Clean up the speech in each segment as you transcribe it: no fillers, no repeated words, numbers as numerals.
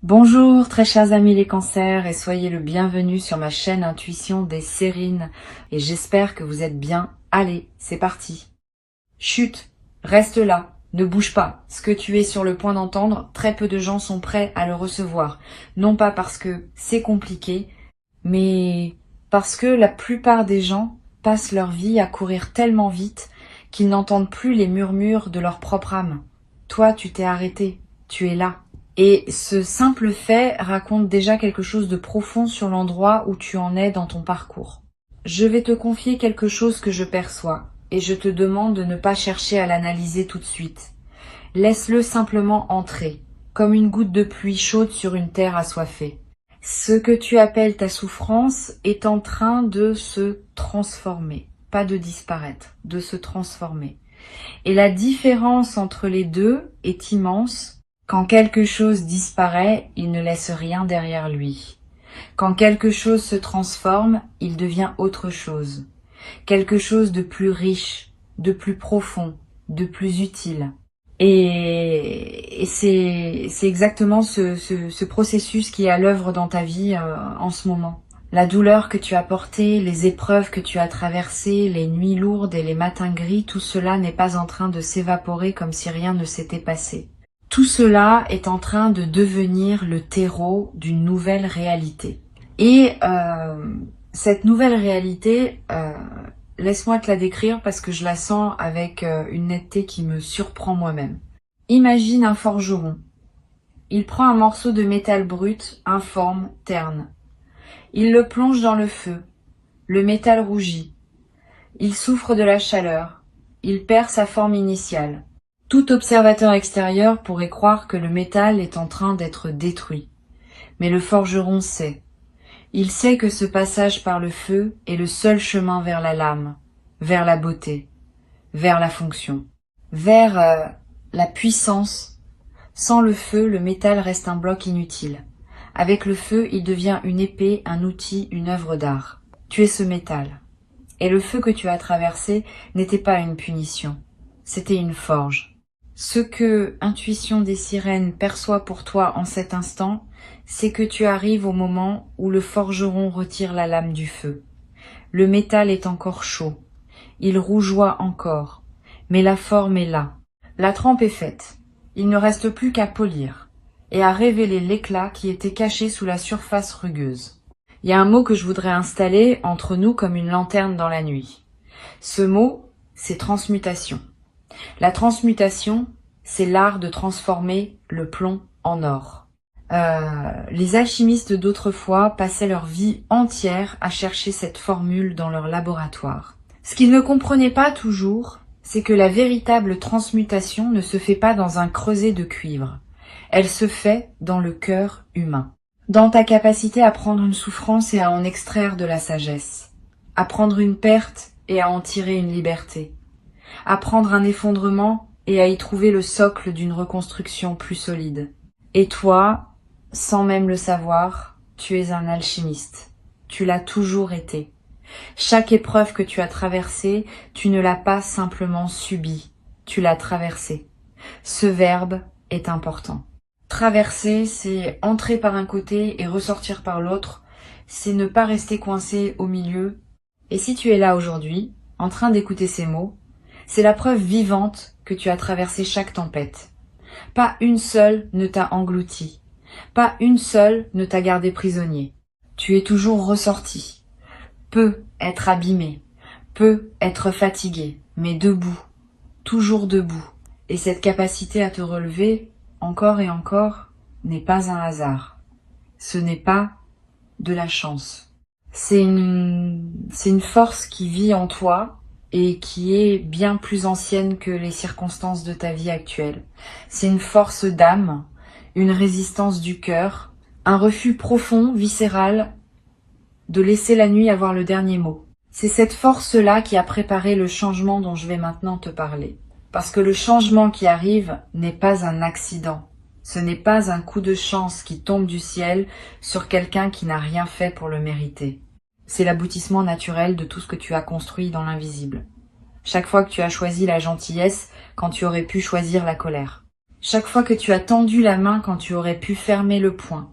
Bonjour très chers amis les cancers et soyez le bienvenu sur ma chaîne Intuition des Sérines et j'espère que vous êtes bien. Allez, c'est parti. Chut, reste là, ne bouge pas. Ce que tu es sur le point d'entendre, très peu de gens sont prêts à le recevoir. Non pas parce que c'est compliqué, mais parce que la plupart des gens passent leur vie à courir tellement vite qu'ils n'entendent plus les murmures de leur propre âme. Toi, tu t'es arrêté, tu es là. Et ce simple fait raconte déjà quelque chose de profond sur l'endroit où tu en es dans ton parcours. Je vais te confier quelque chose que je perçois, et je te demande de ne pas chercher à l'analyser tout de suite. Laisse-le simplement entrer, comme une goutte de pluie chaude sur une terre assoiffée. Ce que tu appelles ta souffrance est en train de se transformer, pas de disparaître, de se transformer. Et la différence entre les deux est immense. Quand quelque chose disparaît, il ne laisse rien derrière lui. Quand quelque chose se transforme, il devient autre chose. Quelque chose de plus riche, de plus profond, de plus utile. Et c'est exactement ce processus qui est à l'œuvre dans ta vie en ce moment. La douleur que tu as portée, les épreuves que tu as traversées, les nuits lourdes et les matins gris, tout cela n'est pas en train de s'évaporer comme si rien ne s'était passé. Tout cela est en train de devenir le terreau d'une nouvelle réalité. Et cette nouvelle réalité, laisse-moi te la décrire parce que je la sens avec une netteté qui me surprend moi-même. Imagine un forgeron. Il prend un morceau de métal brut, informe, terne. Il le plonge dans le feu. Le métal rougit. Il souffre de la chaleur. Il perd sa forme initiale. Tout observateur extérieur pourrait croire que le métal est en train d'être détruit. Mais le forgeron sait. Il sait que ce passage par le feu est le seul chemin vers la lame, vers la beauté, vers la fonction, vers la puissance. Sans le feu, le métal reste un bloc inutile. Avec le feu, il devient une épée, un outil, une œuvre d'art. Tu es ce métal. Et le feu que tu as traversé n'était pas une punition, c'était une forge. Ce que Intuition des Sirènes perçoit pour toi en cet instant, c'est que tu arrives au moment où le forgeron retire la lame du feu. Le métal est encore chaud, il rougeoie encore, mais la forme est là. La trempe est faite, il ne reste plus qu'à polir et à révéler l'éclat qui était caché sous la surface rugueuse. Il y a un mot que je voudrais installer entre nous comme une lanterne dans la nuit. Ce mot, c'est transmutation. La transmutation, c'est l'art de transformer le plomb en or. Les alchimistes d'autrefois passaient leur vie entière à chercher cette formule dans leur laboratoire. Ce qu'ils ne comprenaient pas toujours, c'est que la véritable transmutation ne se fait pas dans un creuset de cuivre. Elle se fait dans le cœur humain. Dans ta capacité à prendre une souffrance et à en extraire de la sagesse. À prendre une perte et à en tirer une liberté. À prendre un effondrement et à y trouver le socle d'une reconstruction plus solide. Et toi, sans même le savoir, tu es un alchimiste. Tu l'as toujours été. Chaque épreuve que tu as traversée, tu ne l'as pas simplement subie, tu l'as traversée. Ce verbe est important. Traverser, c'est entrer par un côté et ressortir par l'autre, c'est ne pas rester coincé au milieu. Et si tu es là aujourd'hui, en train d'écouter ces mots, c'est la preuve vivante que tu as traversé chaque tempête. Pas une seule ne t'a englouti. Pas une seule ne t'a gardé prisonnier. Tu es toujours ressorti. Peut être abîmé, peut être fatigué, mais debout, toujours debout. Et cette capacité à te relever, encore et encore, n'est pas un hasard. Ce n'est pas de la chance. C'est une force qui vit en toi et qui est bien plus ancienne que les circonstances de ta vie actuelle. C'est une force d'âme, une résistance du cœur, un refus profond, viscéral, de laisser la nuit avoir le dernier mot. C'est cette force-là qui a préparé le changement dont je vais maintenant te parler. Parce que le changement qui arrive n'est pas un accident. Ce n'est pas un coup de chance qui tombe du ciel sur quelqu'un qui n'a rien fait pour le mériter. C'est l'aboutissement naturel de tout ce que tu as construit dans l'invisible. Chaque fois que tu as choisi la gentillesse quand tu aurais pu choisir la colère. Chaque fois que tu as tendu la main quand tu aurais pu fermer le poing.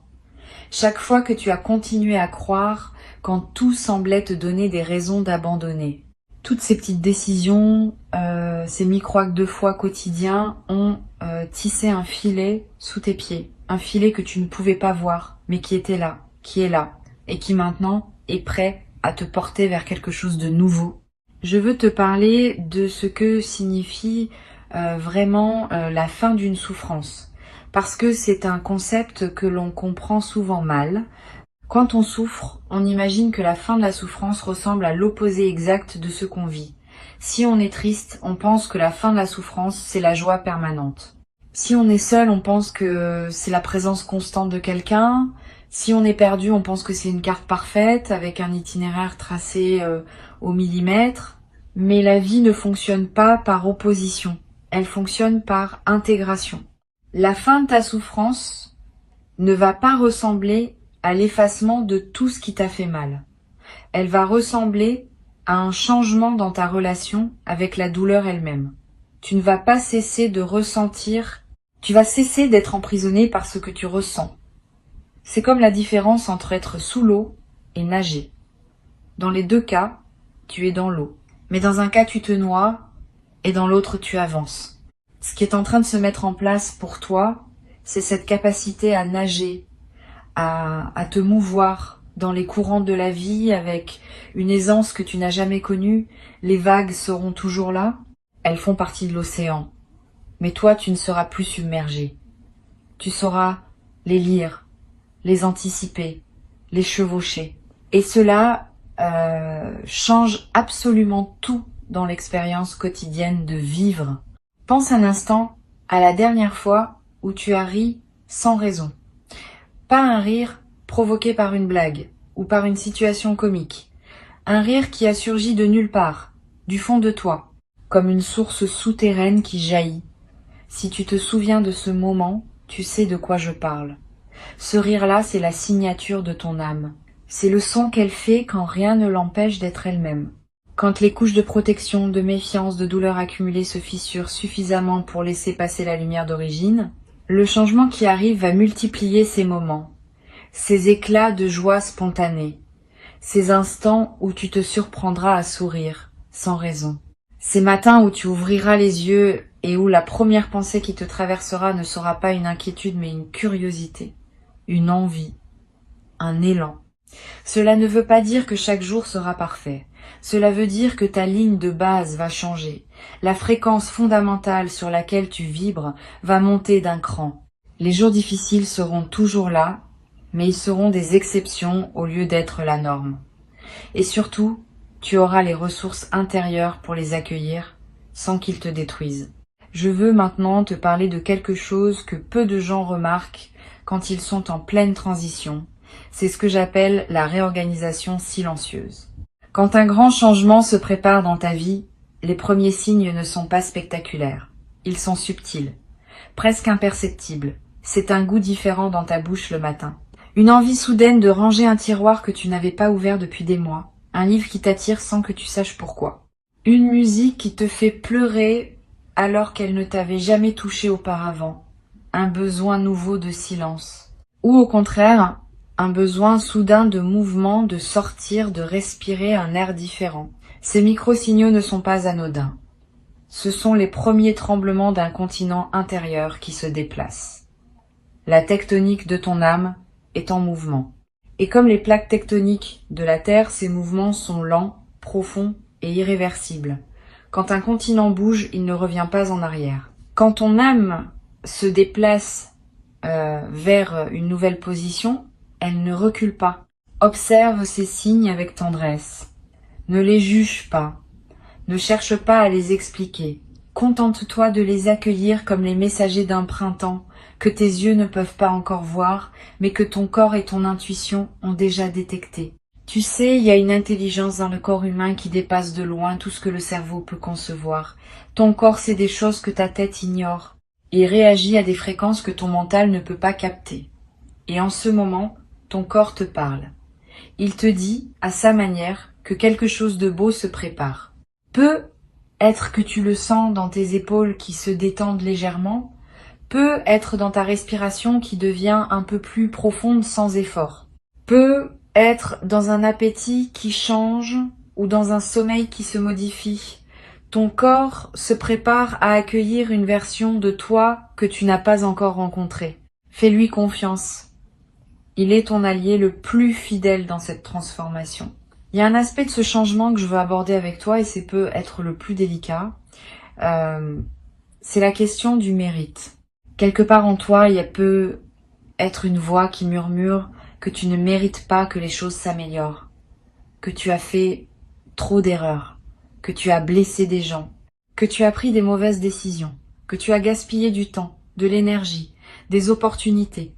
Chaque fois que tu as continué à croire quand tout semblait te donner des raisons d'abandonner. Toutes ces petites décisions, ces micro-actes de foi quotidiens ont tissé un filet sous tes pieds. Un filet que tu ne pouvais pas voir, mais qui était là, qui est là, et qui maintenant est prêt à te porter vers quelque chose de nouveau. Je veux te parler de ce que signifie vraiment la fin d'une souffrance. Parce que c'est un concept que l'on comprend souvent mal. Quand on souffre, on imagine que la fin de la souffrance ressemble à l'opposé exact de ce qu'on vit. Si on est triste, on pense que la fin de la souffrance, c'est la joie permanente. Si on est seul, on pense que c'est la présence constante de quelqu'un. Si on est perdu, on pense que c'est une carte parfaite avec un itinéraire tracé au millimètre. Mais la vie ne fonctionne pas par opposition. Elle fonctionne par intégration. La fin de ta souffrance ne va pas ressembler à l'effacement de tout ce qui t'a fait mal. Elle va ressembler à un changement dans ta relation avec la douleur elle-même. Tu ne vas pas cesser de ressentir, tu vas cesser d'être emprisonné par ce que tu ressens. C'est comme la différence entre être sous l'eau et nager. Dans les deux cas, tu es dans l'eau. Mais dans un cas, tu te noies et dans l'autre, tu avances. Ce qui est en train de se mettre en place pour toi, c'est cette capacité à nager, à te mouvoir dans les courants de la vie avec une aisance que tu n'as jamais connue. Les vagues seront toujours là, elles font partie de l'océan. Mais toi, tu ne seras plus submergé. Tu sauras les lire, les anticiper, les chevaucher. Et cela change absolument tout dans l'expérience quotidienne de vivre. Pense un instant à la dernière fois où tu as ri sans raison. Pas un rire provoqué par une blague ou par une situation comique. Un rire qui a surgi de nulle part, du fond de toi, comme une source souterraine qui jaillit. Si tu te souviens de ce moment, tu sais de quoi je parle. Ce rire-là, c'est la signature de ton âme. C'est le son qu'elle fait quand rien ne l'empêche d'être elle-même. Quand les couches de protection, de méfiance, de douleur accumulées se fissurent suffisamment pour laisser passer la lumière d'origine, le changement qui arrive va multiplier ces moments, ces éclats de joie spontanée, ces instants où tu te surprendras à sourire, sans raison, ces matins où tu ouvriras les yeux et où la première pensée qui te traversera ne sera pas une inquiétude mais une curiosité, une envie, un élan. Cela ne veut pas dire que chaque jour sera parfait. Cela veut dire que ta ligne de base va changer. La fréquence fondamentale sur laquelle tu vibres va monter d'un cran. Les jours difficiles seront toujours là, mais ils seront des exceptions au lieu d'être la norme. Et surtout, tu auras les ressources intérieures pour les accueillir sans qu'ils te détruisent. Je veux maintenant te parler de quelque chose que peu de gens remarquent quand ils sont en pleine transition. C'est ce que j'appelle la réorganisation silencieuse. Quand un grand changement se prépare dans ta vie, les premiers signes ne sont pas spectaculaires. Ils sont subtils, presque imperceptibles. C'est un goût différent dans ta bouche le matin. Une envie soudaine de ranger un tiroir que tu n'avais pas ouvert depuis des mois. Un livre qui t'attire sans que tu saches pourquoi. Une musique qui te fait pleurer alors qu'elle ne t'avait jamais touché auparavant. Un besoin nouveau de silence. Ou au contraire, un besoin soudain de mouvement, de sortir, de respirer un air différent. Ces micro-signaux ne sont pas anodins. Ce sont les premiers tremblements d'un continent intérieur qui se déplace. La tectonique de ton âme est en mouvement. Et comme les plaques tectoniques de la Terre, ces mouvements sont lents, profonds et irréversibles. Quand un continent bouge, il ne revient pas en arrière. Quand ton âme se déplace vers une nouvelle position, elle ne recule pas. Observe ces signes avec tendresse. Ne les juge pas. Ne cherche pas à les expliquer. Contente-toi de les accueillir comme les messagers d'un printemps que tes yeux ne peuvent pas encore voir, mais que ton corps et ton intuition ont déjà détecté. Tu sais, il y a une intelligence dans le corps humain qui dépasse de loin tout ce que le cerveau peut concevoir. Ton corps sait des choses que ta tête ignore. Il réagit à des fréquences que ton mental ne peut pas capter. Et en ce moment, ton corps te parle. Il te dit, à sa manière, que quelque chose de beau se prépare. Peut être que tu le sens dans tes épaules qui se détendent légèrement, peut être dans ta respiration qui devient un peu plus profonde sans effort, peut être dans un appétit qui change ou dans un sommeil qui se modifie. Ton corps se prépare à accueillir une version de toi que tu n'as pas encore rencontrée. Fais-lui confiance. Il est ton allié le plus fidèle dans cette transformation. Il y a un aspect de ce changement que je veux aborder avec toi et c'est peut être le plus délicat. C'est la question du mérite. Quelque part en toi, il peut être une voix qui murmure que tu ne mérites pas que les choses s'améliorent, que tu as fait trop d'erreurs, que tu as blessé des gens, que tu as pris des mauvaises décisions, que tu as gaspillé du temps, de l'énergie, des opportunités.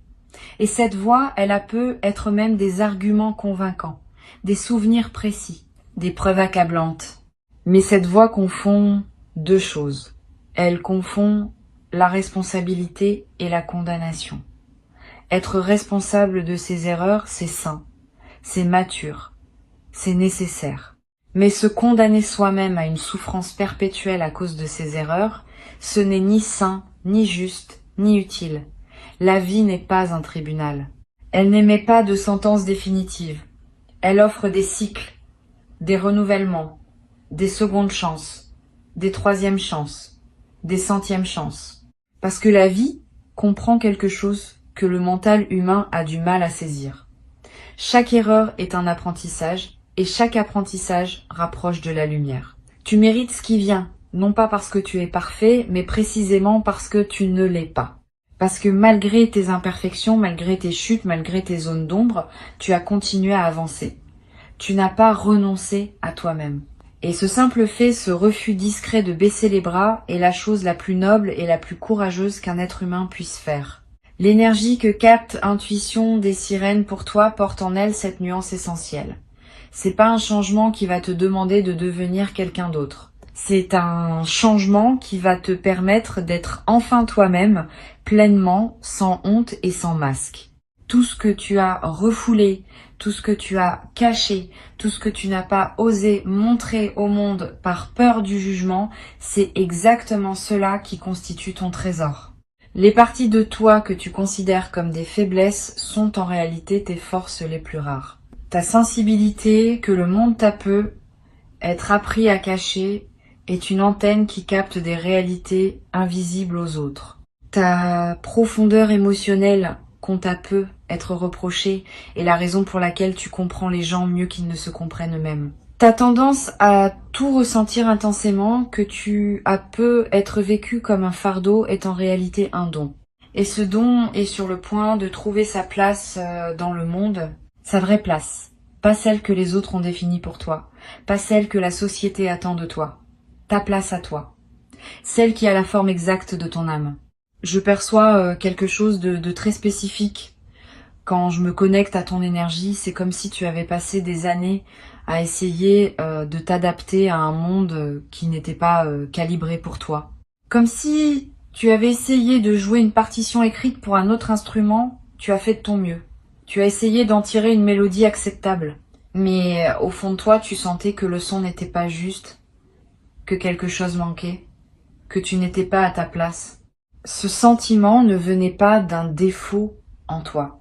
Et cette voix, elle peut être même des arguments convaincants, des souvenirs précis, des preuves accablantes. Mais cette voix confond deux choses. Elle confond la responsabilité et la condamnation. Être responsable de ses erreurs, c'est sain, c'est mature, c'est nécessaire. Mais se condamner soi-même à une souffrance perpétuelle à cause de ses erreurs, ce n'est ni sain, ni juste, ni utile. La vie n'est pas un tribunal. Elle n'émet pas de sentence définitive. Elle offre des cycles, des renouvellements, des secondes chances, des troisièmes chances, des centièmes chances. Parce que la vie comprend quelque chose que le mental humain a du mal à saisir. Chaque erreur est un apprentissage et chaque apprentissage rapproche de la lumière. Tu mérites ce qui vient, non pas parce que tu es parfait, mais précisément parce que tu ne l'es pas. Parce que malgré tes imperfections, malgré tes chutes, malgré tes zones d'ombre, tu as continué à avancer. Tu n'as pas renoncé à toi-même. Et ce simple fait, ce refus discret de baisser les bras, est la chose la plus noble et la plus courageuse qu'un être humain puisse faire. L'énergie que capte Intuition des sirènes pour toi porte en elle cette nuance essentielle. C'est pas un changement qui va te demander de devenir quelqu'un d'autre. C'est un changement qui va te permettre d'être enfin toi-même, pleinement, sans honte et sans masque. Tout ce que tu as refoulé, tout ce que tu as caché, tout ce que tu n'as pas osé montrer au monde par peur du jugement, c'est exactement cela qui constitue ton trésor. Les parties de toi que tu considères comme des faiblesses sont en réalité tes forces les plus rares. Ta sensibilité que le monde t'a peu être appris à cacher est une antenne qui capte des réalités invisibles aux autres. Ta profondeur émotionnelle qu'on t'a peu être reprochée est la raison pour laquelle tu comprends les gens mieux qu'ils ne se comprennent eux-mêmes. Ta tendance à tout ressentir intensément, que tu as peu être vécu comme un fardeau, est en réalité un don. Et ce don est sur le point de trouver sa place dans le monde, sa vraie place. Pas celle que les autres ont définie pour toi, pas celle que la société attend de toi. Ta place à toi. Celle qui a la forme exacte de ton âme. Je perçois quelque chose de très spécifique. Quand je me connecte à ton énergie, c'est comme si tu avais passé des années à essayer de t'adapter à un monde qui n'était pas calibré pour toi. Comme si tu avais essayé de jouer une partition écrite pour un autre instrument, tu as fait de ton mieux. Tu as essayé d'en tirer une mélodie acceptable. Mais au fond de toi, tu sentais que le son n'était pas juste, que quelque chose manquait, que tu n'étais pas à ta place. Ce sentiment ne venait pas d'un défaut en toi.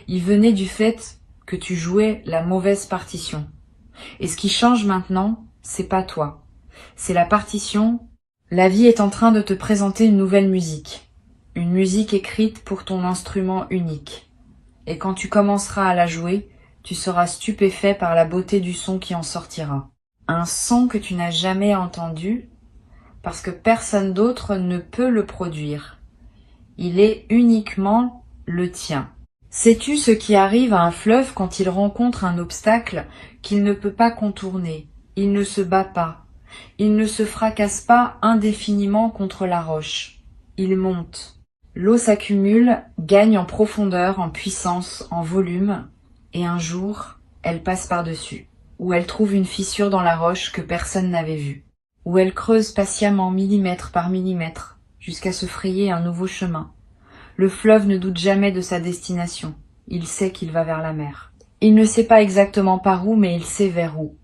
Il venait du fait que tu jouais la mauvaise partition. Et ce qui change maintenant, c'est pas toi. C'est la partition. La vie est en train de te présenter une nouvelle musique. Une musique écrite pour ton instrument unique. Et quand tu commenceras à la jouer, tu seras stupéfait par la beauté du son qui en sortira. Un son que tu n'as jamais entendu, parce que personne d'autre ne peut le produire. Il est uniquement le tien. Sais-tu ce qui arrive à un fleuve quand il rencontre un obstacle qu'il ne peut pas contourner? Il ne se bat pas. Il ne se fracasse pas indéfiniment contre la roche. Il monte. L'eau s'accumule, gagne en profondeur, en puissance, en volume, et un jour, elle passe par-dessus, où elle trouve une fissure dans la roche que personne n'avait vue, où elle creuse patiemment millimètre par millimètre, jusqu'à se frayer un nouveau chemin. Le fleuve ne doute jamais de sa destination. Il sait qu'il va vers la mer. Il ne sait pas exactement par où, mais il sait vers où.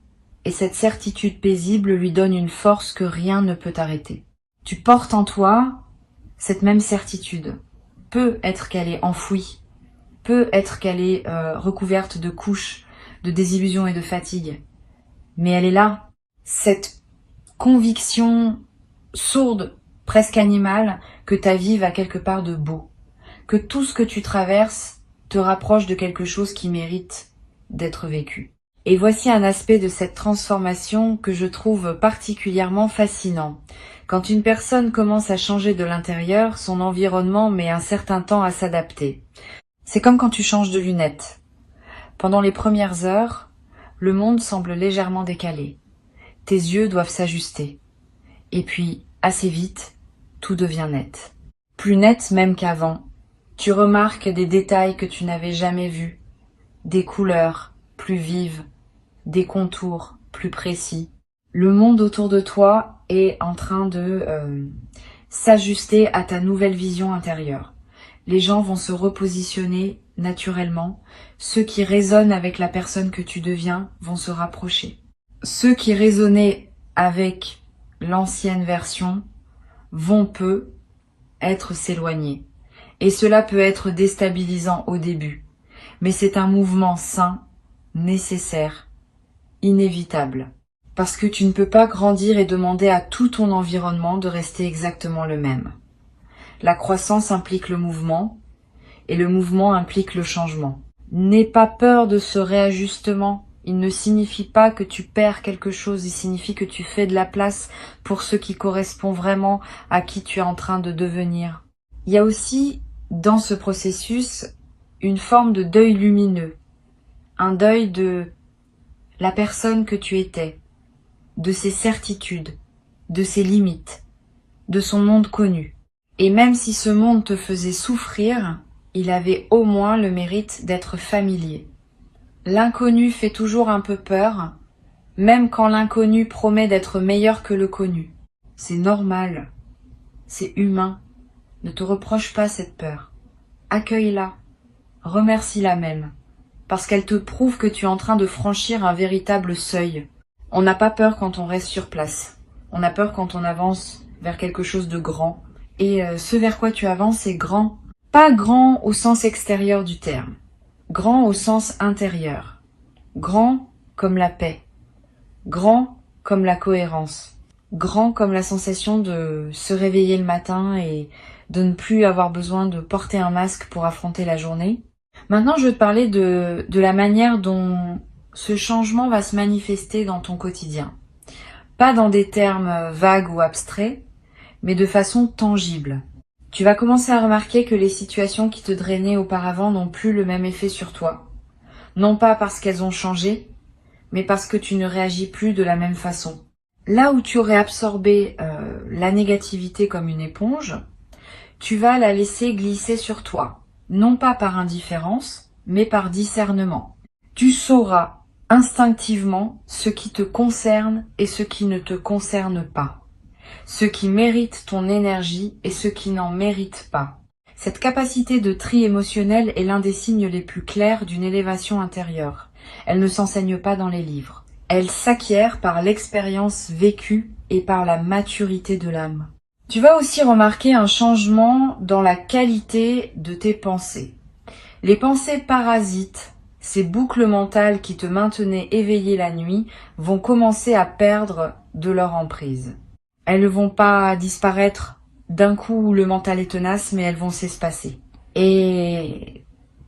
Et cette certitude paisible lui donne une force que rien ne peut arrêter. Tu portes en toi cette même certitude. Peut être qu'elle est enfouie, peut être qu'elle est recouverte de couches, de désillusions et de fatigue, mais elle est là. Cette conviction sourde, presque animale, que ta vie va quelque part de beau, que tout ce que tu traverses te rapproche de quelque chose qui mérite d'être vécu. Et voici un aspect de cette transformation que je trouve particulièrement fascinant. Quand une personne commence à changer de l'intérieur, son environnement met un certain temps à s'adapter. C'est comme quand tu changes de lunettes. Pendant les premières heures, le monde semble légèrement décalé. Tes yeux doivent s'ajuster. Et puis, assez vite, tout devient net. Plus net même qu'avant. Tu remarques des détails que tu n'avais jamais vus, des couleurs plus vives, des contours plus précis. Le monde autour de toi est en train de s'ajuster à ta nouvelle vision intérieure. Les gens vont se repositionner naturellement. Ceux qui résonnent avec la personne que tu deviens vont se rapprocher. Ceux qui résonnaient avec l'ancienne version vont peu être s'éloigner. Et cela peut être déstabilisant au début. Mais c'est un mouvement sain, nécessaire, inévitable. Parce que tu ne peux pas grandir et demander à tout ton environnement de rester exactement le même. La croissance implique le mouvement, et le mouvement implique le changement. N'aie pas peur de ce réajustement. Il ne signifie pas que tu perds quelque chose, il signifie que tu fais de la place pour ce qui correspond vraiment à qui tu es en train de devenir. Il y a aussi, dans ce processus, une forme de deuil lumineux. Un deuil de la personne que tu étais, de ses certitudes, de ses limites, de son monde connu. Et même si ce monde te faisait souffrir, il avait au moins le mérite d'être familier. L'inconnu fait toujours un peu peur, même quand l'inconnu promet d'être meilleur que le connu. C'est normal, c'est humain. Ne te reproche pas cette peur. Accueille-la, remercie-la même, parce qu'elle te prouve que tu es en train de franchir un véritable seuil. On n'a pas peur quand on reste sur place. On a peur quand on avance vers quelque chose de grand. Et ce vers quoi tu avances est grand. Pas grand au sens extérieur du terme. Grand au sens intérieur. Grand comme la paix. Grand comme la cohérence. Grand comme la sensation de se réveiller le matin et de ne plus avoir besoin de porter un masque pour affronter la journée. Maintenant, je veux te parler de la manière dont ce changement va se manifester dans ton quotidien. Pas dans des termes vagues ou abstraits, mais de façon tangible. Tu vas commencer à remarquer que les situations qui te drainaient auparavant n'ont plus le même effet sur toi. Non pas parce qu'elles ont changé, mais parce que tu ne réagis plus de la même façon. Là où tu aurais absorbé la négativité comme une éponge, tu vas la laisser glisser sur toi. Non pas par indifférence, mais par discernement. Tu sauras instinctivement ce qui te concerne et ce qui ne te concerne pas. Ce qui mérite ton énergie et ce qui n'en mérite pas. Cette capacité de tri émotionnel est l'un des signes les plus clairs d'une élévation intérieure. Elle ne s'enseigne pas dans les livres. Elle s'acquiert par l'expérience vécue et par la maturité de l'âme. Tu vas aussi remarquer un changement dans la qualité de tes pensées. Les pensées parasites, ces boucles mentales qui te maintenaient éveillé la nuit, vont commencer à perdre de leur emprise. Elles ne vont pas disparaître d'un coup où le mental est tenace, mais elles vont s'espacer. Et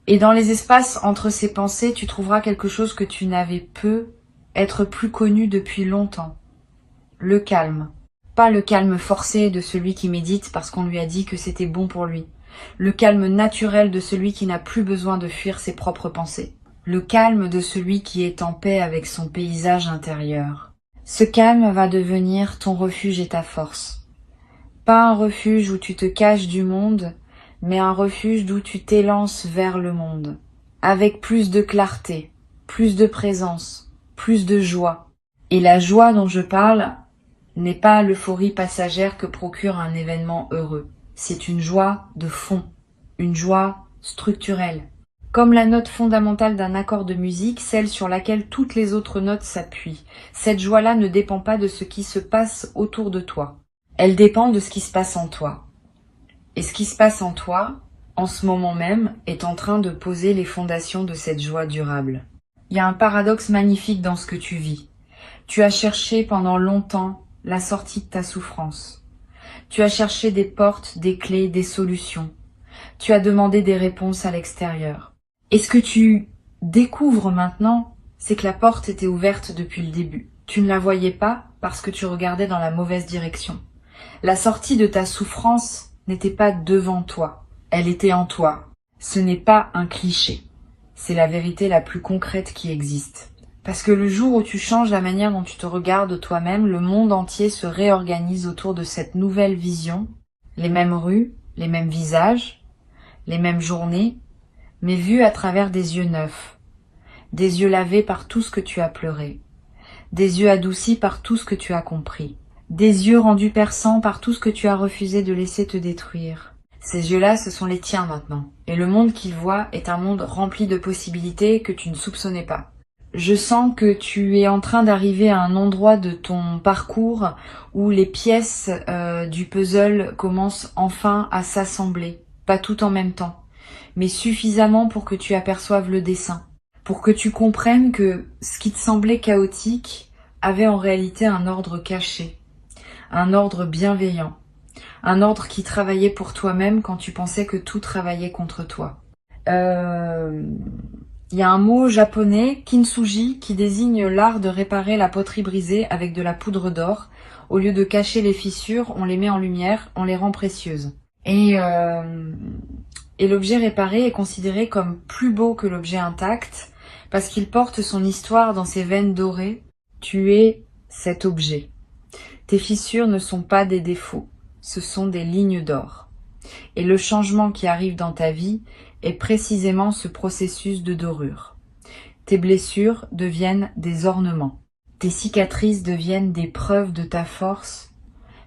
dans les espaces entre ces pensées, tu trouveras quelque chose que tu n'avais peu être plus connu depuis longtemps. Le calme. Pas le calme forcé de celui qui médite parce qu'on lui a dit que c'était bon pour lui. Le calme naturel de celui qui n'a plus besoin de fuir ses propres pensées. Le calme de celui qui est en paix avec son paysage intérieur. Ce calme va devenir ton refuge et ta force. Pas un refuge où tu te caches du monde, mais un refuge d'où tu t'élances vers le monde. Avec plus de clarté, plus de présence, plus de joie. Et la joie dont je parle n'est pas l'euphorie passagère que procure un événement heureux. C'est une joie de fond, une joie structurelle. Comme la note fondamentale d'un accord de musique, celle sur laquelle toutes les autres notes s'appuient. Cette joie-là ne dépend pas de ce qui se passe autour de toi. Elle dépend de ce qui se passe en toi. Et ce qui se passe en toi, en ce moment même, est en train de poser les fondations de cette joie durable. Il y a un paradoxe magnifique dans ce que tu vis. Tu as cherché pendant longtemps la sortie de ta souffrance. Tu as cherché des portes, des clés, des solutions. Tu as demandé des réponses à l'extérieur. Et ce que tu découvres maintenant, c'est que la porte était ouverte depuis le début. Tu ne la voyais pas parce que tu regardais dans la mauvaise direction. La sortie de ta souffrance n'était pas devant toi, elle était en toi. Ce n'est pas un cliché, c'est la vérité la plus concrète qui existe. Parce que le jour où tu changes la manière dont tu te regardes toi-même, le monde entier se réorganise autour de cette nouvelle vision. Les mêmes rues, les mêmes visages, les mêmes journées, mais vues à travers des yeux neufs, des yeux lavés par tout ce que tu as pleuré, des yeux adoucis par tout ce que tu as compris, des yeux rendus perçants par tout ce que tu as refusé de laisser te détruire. Ces yeux-là, ce sont les tiens maintenant. Et le monde qu'ils voient est un monde rempli de possibilités que tu ne soupçonnais pas. Je sens que tu es en train d'arriver à un endroit de ton parcours où les pièces du puzzle commencent enfin à s'assembler. Pas tout en même temps, mais suffisamment pour que tu aperçoives le dessin. Pour que tu comprennes que ce qui te semblait chaotique avait en réalité un ordre caché. Un ordre bienveillant. Un ordre qui travaillait pour toi-même quand tu pensais que tout travaillait contre toi. Il y a un mot japonais, kintsugi, qui désigne l'art de réparer la poterie brisée avec de la poudre d'or. Au lieu de cacher les fissures, on les met en lumière, on les rend précieuses. Et l'objet réparé est considéré comme plus beau que l'objet intact parce qu'il porte son histoire dans ses veines dorées. Tu es cet objet. Tes fissures ne sont pas des défauts, ce sont des lignes d'or. Et le changement qui arrive dans ta vie est précisément ce processus de dorure. Tes blessures deviennent des ornements. Tes cicatrices deviennent des preuves de ta force.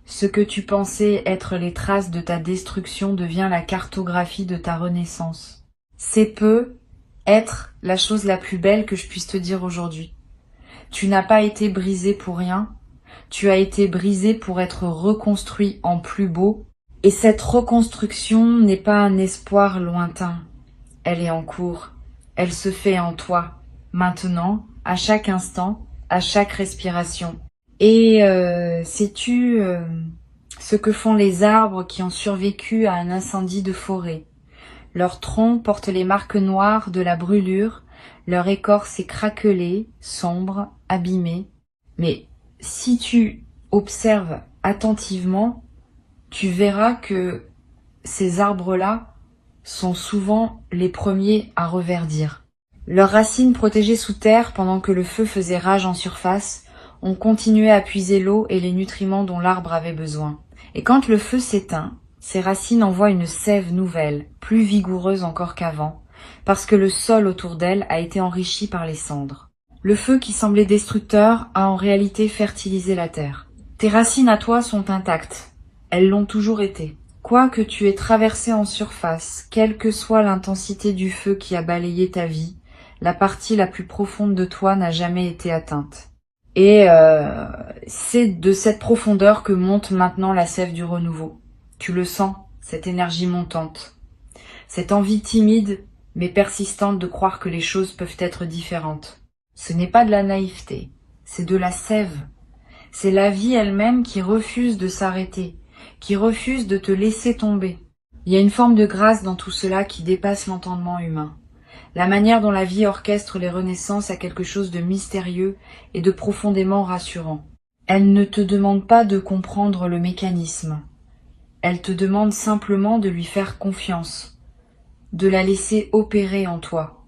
Ce que tu pensais être les traces de ta destruction devient la cartographie de ta renaissance. C'est peu être la chose la plus belle que je puisse te dire aujourd'hui. Tu n'as pas été brisé pour rien. Tu as été brisé pour être reconstruit en plus beau. Et cette reconstruction n'est pas un espoir lointain. Elle est en cours. Elle se fait en toi, maintenant, à chaque instant, à chaque respiration. Et sais-tu ce que font les arbres qui ont survécu à un incendie de forêt? Leur tronc porte les marques noires de la brûlure, leur écorce est craquelée, sombre, abîmée. Mais si tu observes attentivement, tu verras que ces arbres-là sont souvent les premiers à reverdir. Leurs racines protégées sous terre pendant que le feu faisait rage en surface, ont continué à puiser l'eau et les nutriments dont l'arbre avait besoin. Et quand le feu s'éteint, ses racines envoient une sève nouvelle, plus vigoureuse encore qu'avant, parce que le sol autour d'elle a été enrichi par les cendres. Le feu qui semblait destructeur a en réalité fertilisé la terre. Tes racines à toi sont intactes. Elles l'ont toujours été. Quoi que tu aies traversé en surface, quelle que soit l'intensité du feu qui a balayé ta vie, la partie la plus profonde de toi n'a jamais été atteinte. Et c'est de cette profondeur que monte maintenant la sève du renouveau. Tu le sens, cette énergie montante. Cette envie timide mais persistante de croire que les choses peuvent être différentes. Ce n'est pas de la naïveté, c'est de la sève. C'est la vie elle-même qui refuse de s'arrêter, qui refuse de te laisser tomber. Il y a une forme de grâce dans tout cela qui dépasse l'entendement humain. La manière dont la vie orchestre les renaissances a quelque chose de mystérieux et de profondément rassurant. Elle ne te demande pas de comprendre le mécanisme. Elle te demande simplement de lui faire confiance, de la laisser opérer en toi,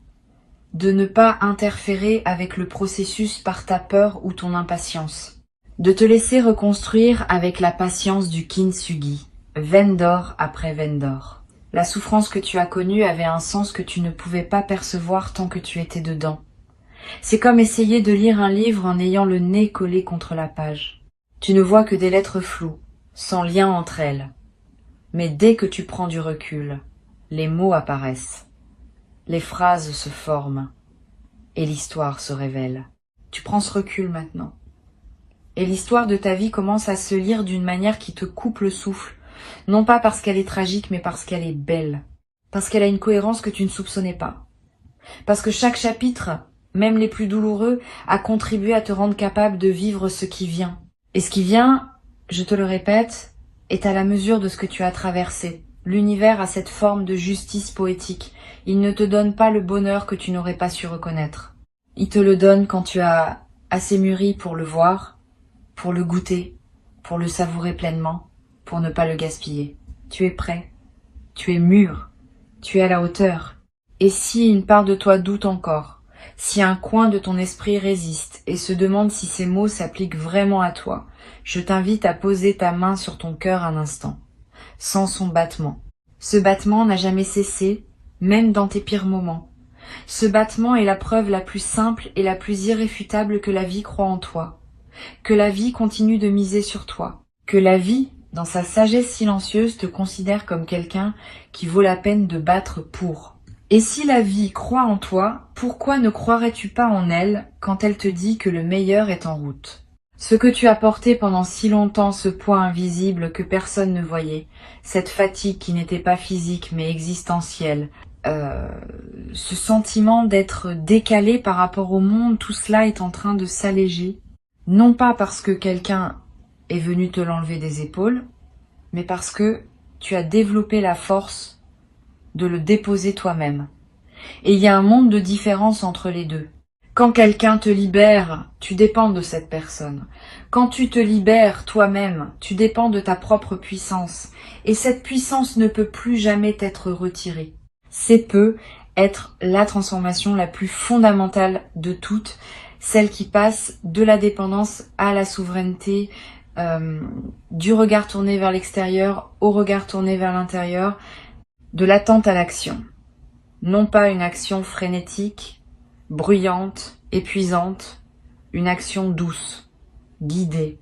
de ne pas interférer avec le processus par ta peur ou ton impatience, de te laisser reconstruire avec la patience du kintsugi, veine d'or après veine d'or. La souffrance que tu as connue avait un sens que tu ne pouvais pas percevoir tant que tu étais dedans. C'est comme essayer de lire un livre en ayant le nez collé contre la page. Tu ne vois que des lettres floues, sans lien entre elles. Mais dès que tu prends du recul, les mots apparaissent, les phrases se forment, et l'histoire se révèle. Tu prends ce recul maintenant. Et l'histoire de ta vie commence à se lire d'une manière qui te coupe le souffle, Non pas parce qu'elle est tragique, mais parce qu'elle est belle. Parce qu'elle a une cohérence que tu ne soupçonnais pas. Parce que chaque chapitre, même les plus douloureux, a contribué à te rendre capable de vivre ce qui vient. Et ce qui vient, je te le répète, est à la mesure de ce que tu as traversé. L'univers a cette forme de justice poétique. Il ne te donne pas le bonheur que tu n'aurais pas su reconnaître. Il te le donne quand tu as assez mûri pour le voir, pour le goûter, pour le savourer pleinement, pour ne pas le gaspiller. Tu es prêt, tu es mûr, tu es à la hauteur. Et si une part de toi doute encore, si un coin de ton esprit résiste et se demande si ces mots s'appliquent vraiment à toi, je t'invite à poser ta main sur ton cœur un instant, sans son battement. Ce battement n'a jamais cessé, même dans tes pires moments. Ce battement est la preuve la plus simple et la plus irréfutable que la vie croit en toi, que la vie continue de miser sur toi, que la vie, dans sa sagesse silencieuse, te considère comme quelqu'un qui vaut la peine de battre pour. Et si la vie croit en toi, pourquoi ne croirais-tu pas en elle quand elle te dit que le meilleur est en route? Ce que tu as porté pendant si longtemps, ce poids invisible que personne ne voyait, cette fatigue qui n'était pas physique mais existentielle, ce sentiment d'être décalé par rapport au monde, tout cela est en train de s'alléger. Non pas parce que quelqu'un est venu te l'enlever des épaules, mais parce que tu as développé la force de le déposer toi-même. Et il y a un monde de différence entre les deux. Quand quelqu'un te libère, tu dépends de cette personne. Quand tu te libères toi-même, tu dépends de ta propre puissance. Et cette puissance ne peut plus jamais t'être retirée. C'est peut être la transformation la plus fondamentale de toutes, celle qui passe de la dépendance à la souveraineté, du regard tourné vers l'extérieur au regard tourné vers l'intérieur, de l'attente à l'action. Non pas une action frénétique, bruyante, épuisante, une action douce, guidée,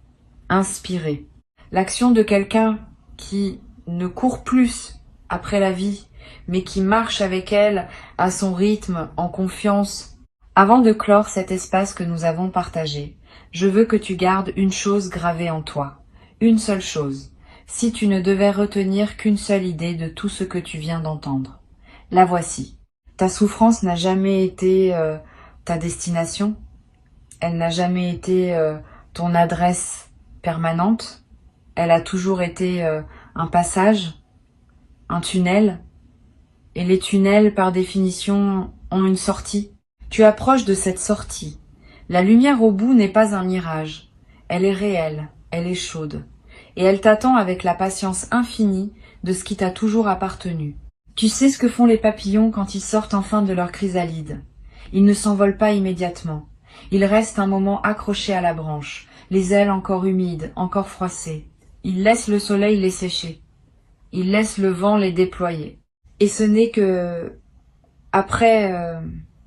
inspirée. L'action de quelqu'un qui ne court plus après la vie, mais qui marche avec elle à son rythme, en confiance. Avant de clore cet espace que nous avons partagé, je veux que tu gardes une chose gravée en toi, une seule chose. Si tu ne devais retenir qu'une seule idée de tout ce que tu viens d'entendre, la voici. Ta souffrance n'a jamais été ta destination, elle n'a jamais été ton adresse permanente, elle a toujours été un passage, un tunnel, et les tunnels, par définition, ont une sortie. Tu approches de cette sortie. La lumière au bout n'est pas un mirage, elle est réelle, elle est chaude. Et elle t'attend avec la patience infinie de ce qui t'a toujours appartenu. Tu sais ce que font les papillons quand ils sortent enfin de leur chrysalide. Ils ne s'envolent pas immédiatement. Ils restent un moment accrochés à la branche, les ailes encore humides, encore froissées. Ils laissent le soleil les sécher. Ils laissent le vent les déployer. Et ce n'est que après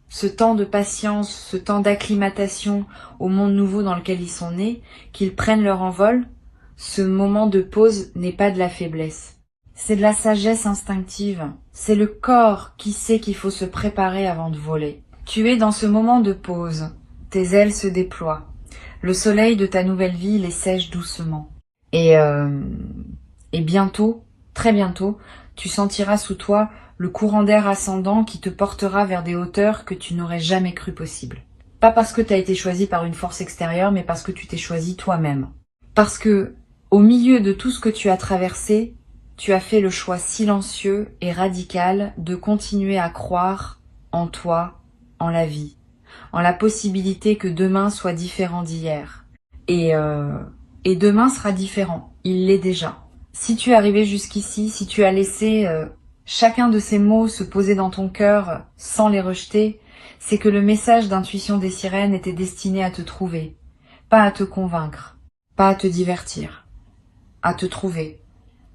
ce temps de patience, ce temps d'acclimatation au monde nouveau dans lequel ils sont nés, qu'ils prennent leur envol. Ce moment de pause n'est pas de la faiblesse. C'est de la sagesse instinctive. C'est le corps qui sait qu'il faut se préparer avant de voler. Tu es dans ce moment de pause. Tes ailes se déploient. Le soleil de ta nouvelle vie les sèche doucement. Et bientôt, très bientôt, tu sentiras sous toi le courant d'air ascendant qui te portera vers des hauteurs que tu n'aurais jamais cru possibles. Pas parce que tu as été choisi par une force extérieure, mais parce que tu t'es choisi toi-même. Parce que, au milieu de tout ce que tu as traversé, tu as fait le choix silencieux et radical de continuer à croire en toi, en la vie, en la possibilité que demain soit différent d'hier. Et demain sera différent, il l'est déjà. Si tu es arrivé jusqu'ici, si tu as laissé chacun de ces mots se poser dans ton cœur sans les rejeter, c'est que le message d'intuition des sirènes était destiné à te trouver, pas à te convaincre, pas à te divertir, à te trouver,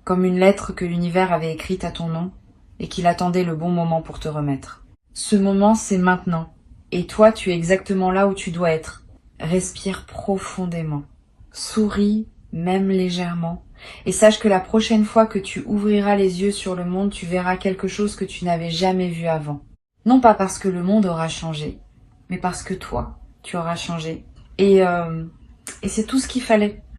comme une lettre que l'univers avait écrite à ton nom et qu'il attendait le bon moment pour te remettre. Ce moment, c'est maintenant, et toi, tu es exactement là où tu dois être. Respire profondément, souris, même légèrement, et sache que la prochaine fois que tu ouvriras les yeux sur le monde, tu verras quelque chose que tu n'avais jamais vu avant. Non pas parce que le monde aura changé, mais parce que toi, tu auras changé. Et c'est tout ce qu'il fallait.